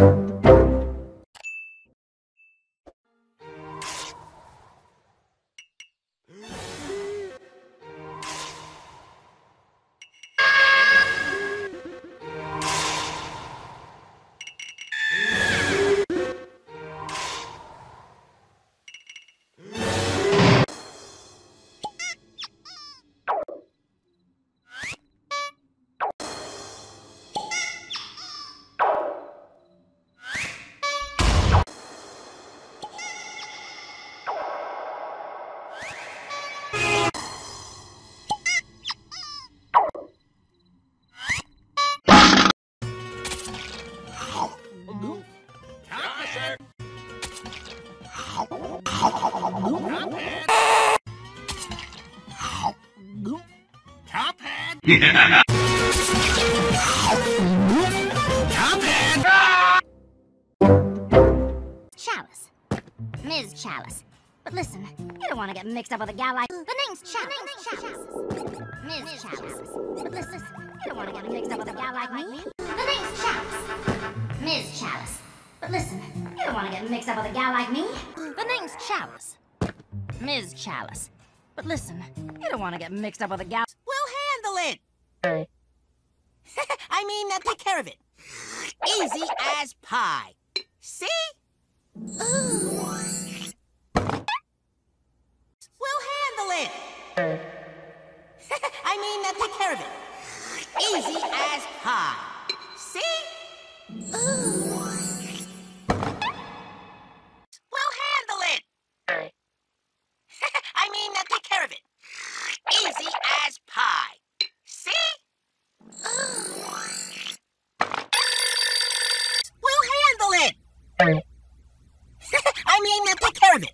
CUPHEAD! Chalice. Ms. Chalice. But listen, you don't want to get mixed up with a gal like... The name's Chalice. Ms. Chalice. But listen, you don't want to get mixed up with a gal like me. The name's Chalice. Ms. Chalice. But listen, you don't want to get mixed up with a gal like me. The name's Chalice. Ms. Chalice. But listen, you don't want to get mixed up with a gal... We'll handle it! I mean, take care of it. Easy as pie. See? We'll handle it. I mean, take care of it. Easy as pie. See? We'll handle it. I mean, take care of it. Easy as pie. See? We'll handle it. I mean, take care of it.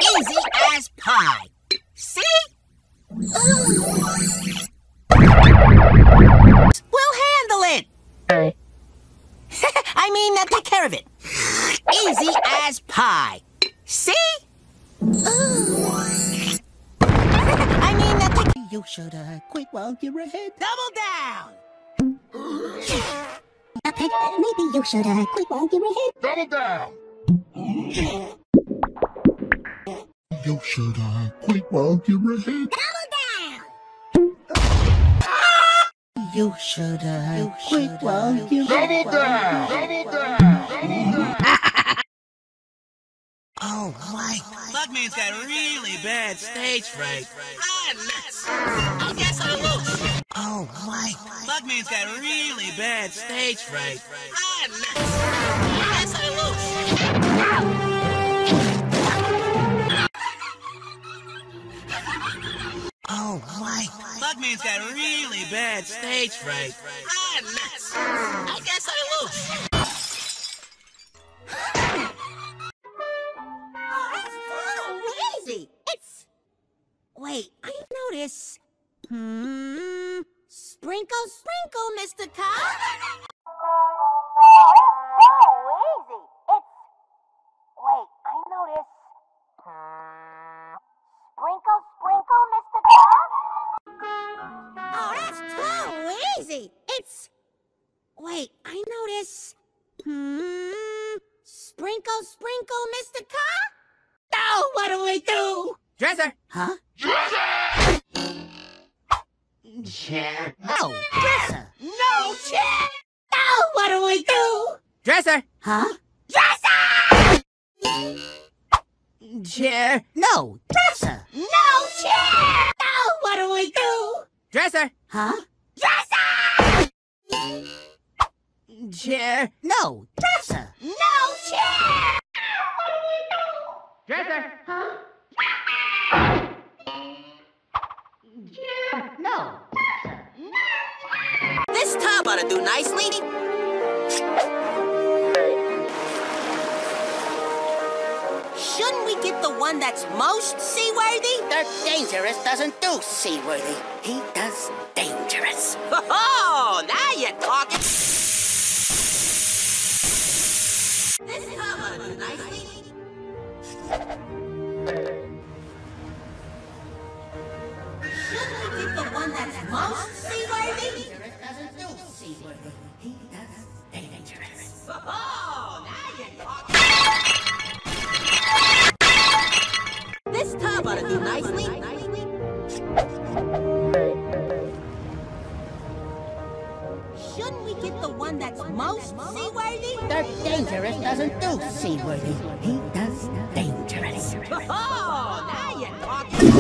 Easy as pie. See? We'll handle it. I mean, take care of it. Easy as pie. See? I mean, you should quit while you're ahead. Double down. Maybe you should quit while you're ahead. Double down! You should quit while you're ahead. You should quit while you're Double down! Double down! Double down! Oh, right. Bugman's got really bad stage fright. Nuts. I guess I lose. Oh, right. Bugman's got really bad stage fright. Nuts. I guess I lose. Oh, right. Bugman's got really bad stage fright. Nuts. I guess I lose. Easy. It's... Wait, I know this. Sprinkle, sprinkle, Mr. Cow. Easy. It's... Wait, I know this. Sprinkle, sprinkle, Mr. Cow. Oh, that's too easy. It's... Wait, I know this. Sprinkle, sprinkle, Mr. Cow. Oh, what do we do? Dresser. Huh? Dresser! Chair. No. Dresser. No chair. Oh, what do we do? Dresser. Huh? Dresser! Chair. No. Dresser. No chair. Oh, what do we do? Dresser. Huh? Dresser! Chair. No. Dresser. No chair. Dresser! Huh? Yeah, no. This tub ought to do nicely. Shouldn't we get the one that's most seaworthy? The dangerous doesn't do seaworthy. He does dangerous. Oh, now you're talking. This tub ought to do nicely. Shouldn't we get the one that's most seaworthy? Dangerous doesn't do seaworthy. He does dangerous. Oh! one that's most seaworthy? Dirt dangerous doesn't do seaworthy. He does dangerous. Oh, now you're talking.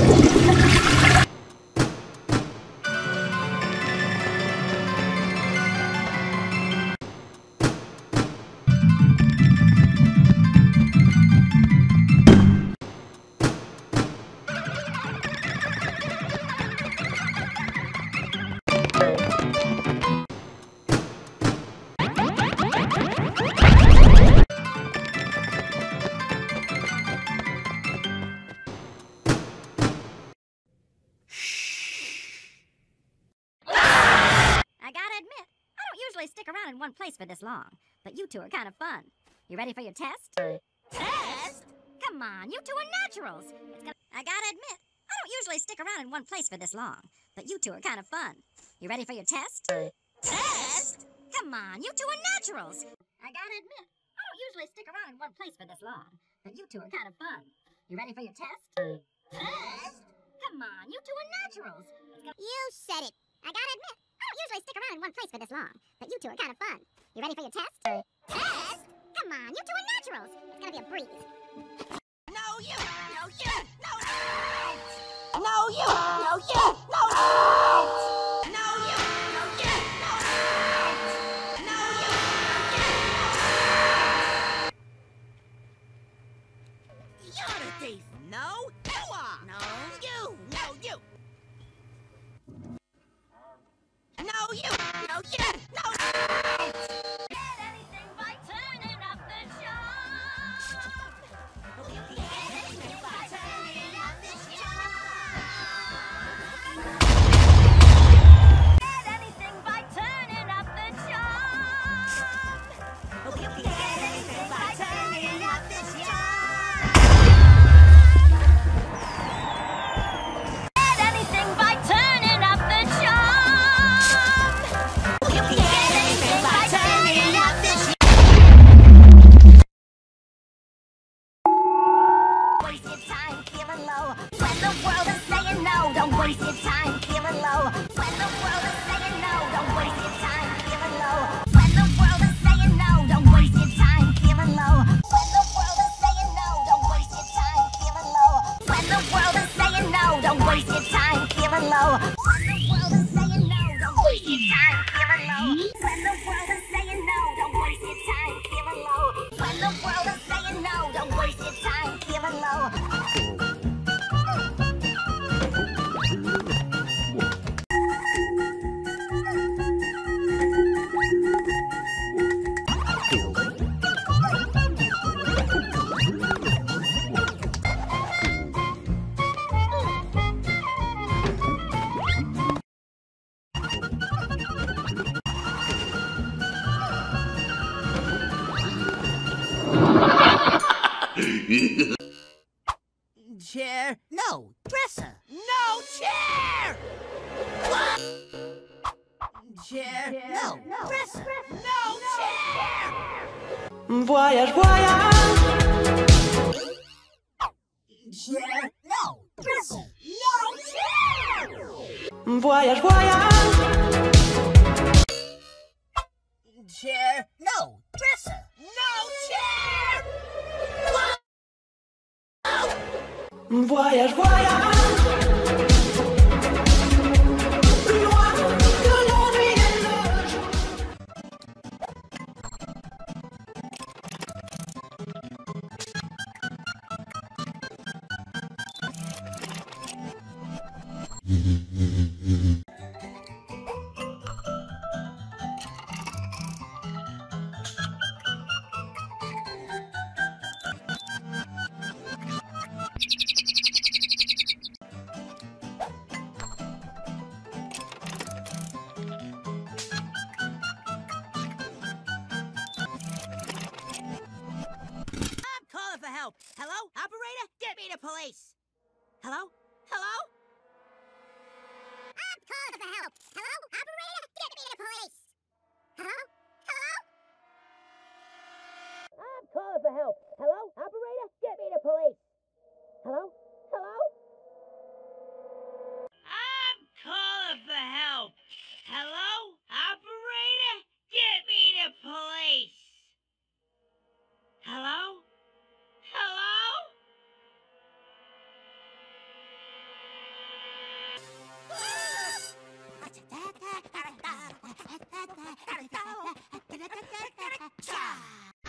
I gotta admit, I don't usually stick around in one place for this long, but you two are kind of fun. You ready for your test? Test? Come on, you two are naturals. I gotta admit, I don't usually stick around in one place for this long, but you two are kind of fun. You ready for your test? Test? Come on, you two are naturals. I gotta admit, I don't usually stick around in one place for this long, but you two are kind of fun. You ready for your test? Test? Come on, you two are naturals. You said it. I gotta admit, I don't usually stick around in one place for this long, but you two are kind of fun. You ready for your test? Test? Come on, you two are naturals. It's gonna be a breeze. No, you! No, you! No, no! No, you! No, you! No, no! No, you! No, you! No, no! No, you! No, you! You're the thief! No, you are! No, you! No, you! No, you! No, you! No, no! Get anything by turning up the charm. Get anything by turning up the charm. Get anything by turning up the charm. Get anything by turning up the charm. Get anything by turning up the charm. Get anything by turning up the charm. Waste your time feeling low when the world is saying no. Don't waste your time feeling low when the world is saying no. Don't waste your time feeling low when the world is saying no. Don't waste your time feeling low when the world is saying no. Don't waste your time feeling low when the world is saying no. Don't waste your time feeling low when the world is saying no. Don't waste your time feeling low when the world is saying no. Don't waste your time feeling low when the world is saying no. Don't waste your time feeling low. Chair? No, dresser. No chair! Chair? No, dresser. No chair! Voyage, voyage. Chair? No, dresser. No chair! Voyage, voyage. Chair? No, dresser. No chair! Voyage, voyage. Loin de l'ennui et le jour. I'm calling for help. Hello? Operator? Get me the police. Hello? Hello? I'm calling for help. Hello? Operator? Get me the police. Hello? Hello? I'm calling for help. Hello? Operator? Get me the police. Hello? Hello? I'm calling for help. Hello? Operator? Get me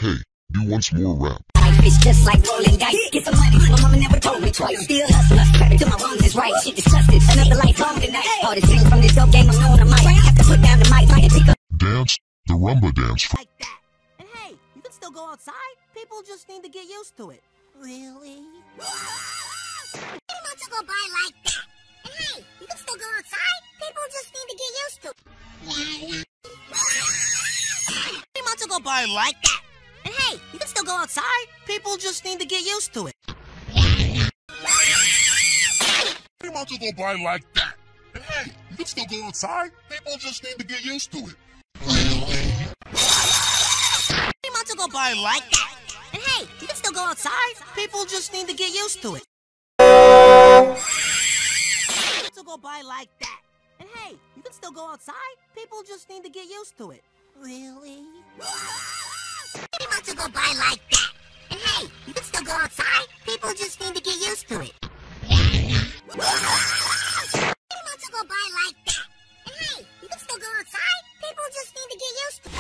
Hey, do once more rap. It's just like rolling dice. Get some money, my mama never told me twice. Still hustler, credit to my wrongs is right. Shit disgusted, another life long tonight. All the things from this dope game, I'm knowing I might have to put down the mic and pick up. Dance the rumba dance. Like that. And hey, you can still go outside. People just need to get used to it. Really? 3 months go by like that. And hey, you can still go outside. People just need to get used to it. 3 months go by like that. And hey, you can still go outside. People just need to get used to it. 3 months go by like that. And hey, you can still go outside. People just need to get used to it. 3 months go by like that. And hey, you can still go outside. People just need to get used to it. 3 months go by like that. And hey, you can still go outside. People just need to get used to it. Really? 3 months go by like that. And hey, you can still go outside. People just need to get used to it. 3 months go by like that. And hey, you can still go outside. People just need to get used to it.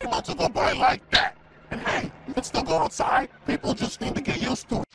3 months go by like that. And hey, you can still go outside. People just need to get used to it.